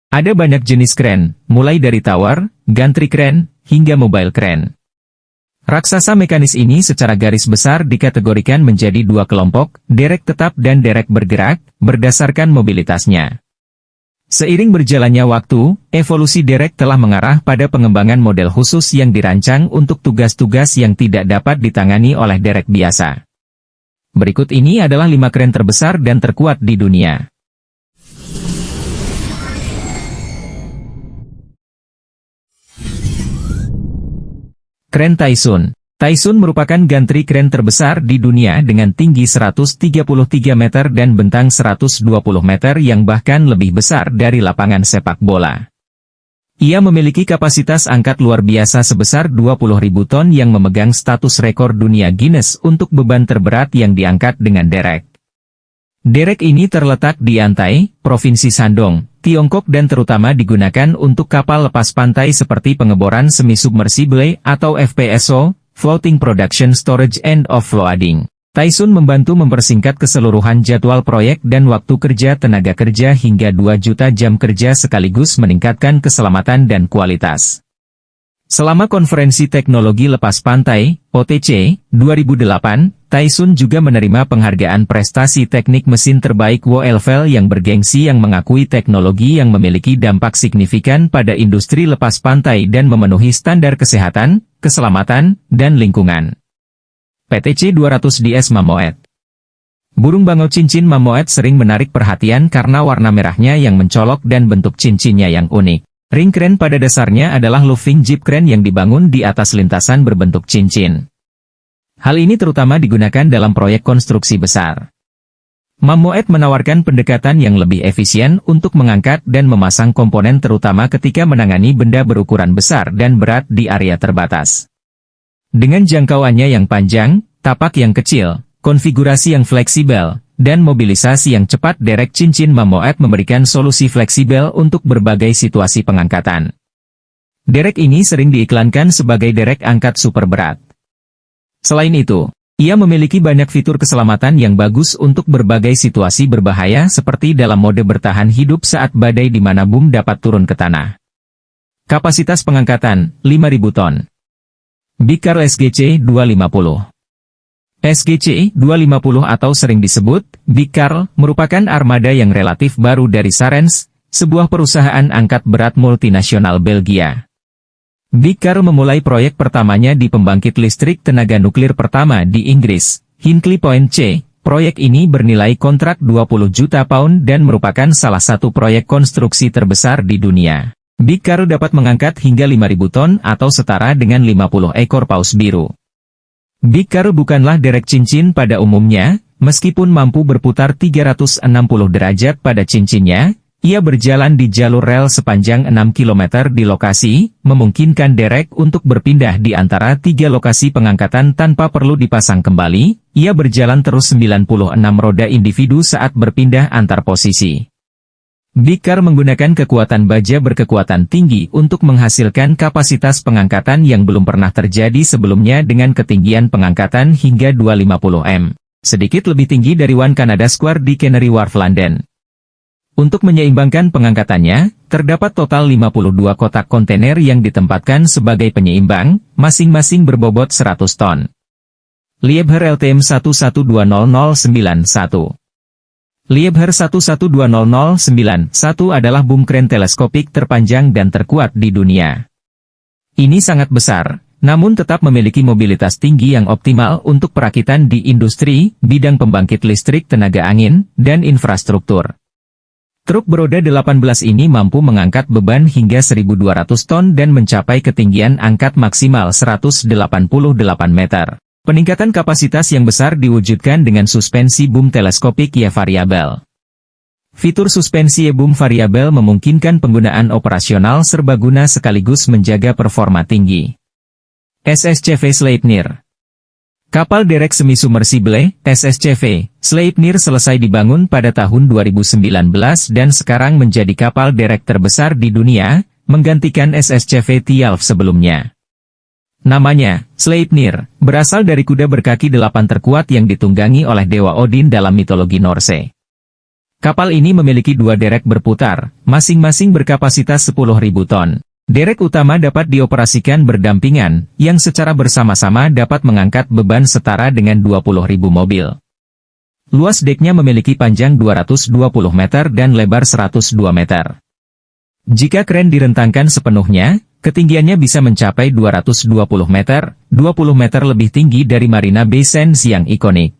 Ada banyak jenis kren, mulai dari tower, gantry crane, hingga mobile crane. Raksasa mekanis ini secara garis besar dikategorikan menjadi dua kelompok, derek tetap dan derek bergerak, berdasarkan mobilitasnya. Seiring berjalannya waktu, evolusi derek telah mengarah pada pengembangan model khusus yang dirancang untuk tugas-tugas yang tidak dapat ditangani oleh derek biasa. Berikut ini adalah 5 kren terbesar dan terkuat di dunia. Kren Taisun. Taisun merupakan gantry kren terbesar di dunia dengan tinggi 133 meter dan bentang 120 meter yang bahkan lebih besar dari lapangan sepak bola. Ia memiliki kapasitas angkat luar biasa sebesar 20.000 ton yang memegang status rekor dunia Guinness untuk beban terberat yang diangkat dengan derek. Derek ini terletak di Antai, Provinsi Shandong, Tiongkok dan terutama digunakan untuk kapal lepas pantai seperti pengeboran semi-submersible atau FPSO, Floating Production Storage and Offloading. Taisun membantu mempersingkat keseluruhan jadwal proyek dan waktu kerja tenaga kerja hingga 2 juta jam kerja sekaligus meningkatkan keselamatan dan kualitas. Selama konferensi teknologi lepas pantai, OTC, 2008, Taisun juga menerima penghargaan prestasi teknik mesin terbaik WLVL yang bergengsi yang mengakui teknologi yang memiliki dampak signifikan pada industri lepas pantai dan memenuhi standar kesehatan, keselamatan, dan lingkungan. PTC 200DS Mammoet. Burung bangau cincin Mammoet sering menarik perhatian karena warna merahnya yang mencolok dan bentuk cincinnya yang unik. Ring crane pada dasarnya adalah looping jeep crane yang dibangun di atas lintasan berbentuk cincin. Hal ini terutama digunakan dalam proyek konstruksi besar. Mammoet menawarkan pendekatan yang lebih efisien untuk mengangkat dan memasang komponen terutama ketika menangani benda berukuran besar dan berat di area terbatas. Dengan jangkauannya yang panjang, tapak yang kecil, konfigurasi yang fleksibel, dan mobilisasi yang cepat, derek cincin Mammoet memberikan solusi fleksibel untuk berbagai situasi pengangkatan. Derek ini sering diiklankan sebagai derek angkat super berat. Selain itu, ia memiliki banyak fitur keselamatan yang bagus untuk berbagai situasi berbahaya seperti dalam mode bertahan hidup saat badai di mana boom dapat turun ke tanah. Kapasitas pengangkatan, 5.000 ton. Big Carl SGC 250. SGC 250 atau sering disebut Big Carl merupakan armada yang relatif baru dari Sarens, sebuah perusahaan angkat berat multinasional Belgia. Big Carl memulai proyek pertamanya di pembangkit listrik tenaga nuklir pertama di Inggris, Hinkley Point C. Proyek ini bernilai kontrak 20 juta pound dan merupakan salah satu proyek konstruksi terbesar di dunia. Big Carl dapat mengangkat hingga 5.000 ton atau setara dengan 50 ekor paus biru. Big Carl bukanlah derek cincin pada umumnya, meskipun mampu berputar 360 derajat pada cincinnya, ia berjalan di jalur rel sepanjang 6 km di lokasi, memungkinkan derek untuk berpindah di antara 3 lokasi pengangkatan tanpa perlu dipasang kembali, ia berjalan terus 96 roda individu saat berpindah antar posisi. Big Carl menggunakan kekuatan baja berkekuatan tinggi untuk menghasilkan kapasitas pengangkatan yang belum pernah terjadi sebelumnya dengan ketinggian pengangkatan hingga 250 m. Sedikit lebih tinggi dari One Canada Square di Canary Wharf, London. Untuk menyeimbangkan pengangkatannya, terdapat total 52 kotak kontainer yang ditempatkan sebagai penyeimbang, masing-masing berbobot 100 ton. Liebherr LTM 11200091. Liebherr 11200091 adalah boom crane teleskopik terpanjang dan terkuat di dunia. Ini sangat besar, namun tetap memiliki mobilitas tinggi yang optimal untuk perakitan di industri, bidang pembangkit listrik tenaga angin, dan infrastruktur. Truk beroda 18 ini mampu mengangkat beban hingga 1.200 ton dan mencapai ketinggian angkat maksimal 188 meter. Peningkatan kapasitas yang besar diwujudkan dengan suspensi boom teleskopik yang variabel. Fitur suspensi boom variabel memungkinkan penggunaan operasional serbaguna sekaligus menjaga performa tinggi. SSCV Sleipnir. Kapal derek semi-submersible, SSCV, Sleipnir selesai dibangun pada tahun 2019 dan sekarang menjadi kapal derek terbesar di dunia, menggantikan SSCV Thialf sebelumnya. Namanya, Sleipnir, berasal dari kuda berkaki 8 terkuat yang ditunggangi oleh Dewa Odin dalam mitologi Norse. Kapal ini memiliki dua derek berputar, masing-masing berkapasitas 10.000 ton. Derek utama dapat dioperasikan berdampingan, yang secara bersama-sama dapat mengangkat beban setara dengan 20.000 mobil. Luas deknya memiliki panjang 220 meter dan lebar 102 meter. Jika kren direntangkan sepenuhnya, ketinggiannya bisa mencapai 220 meter, 20 meter lebih tinggi dari Marina Bay Sands yang ikonik.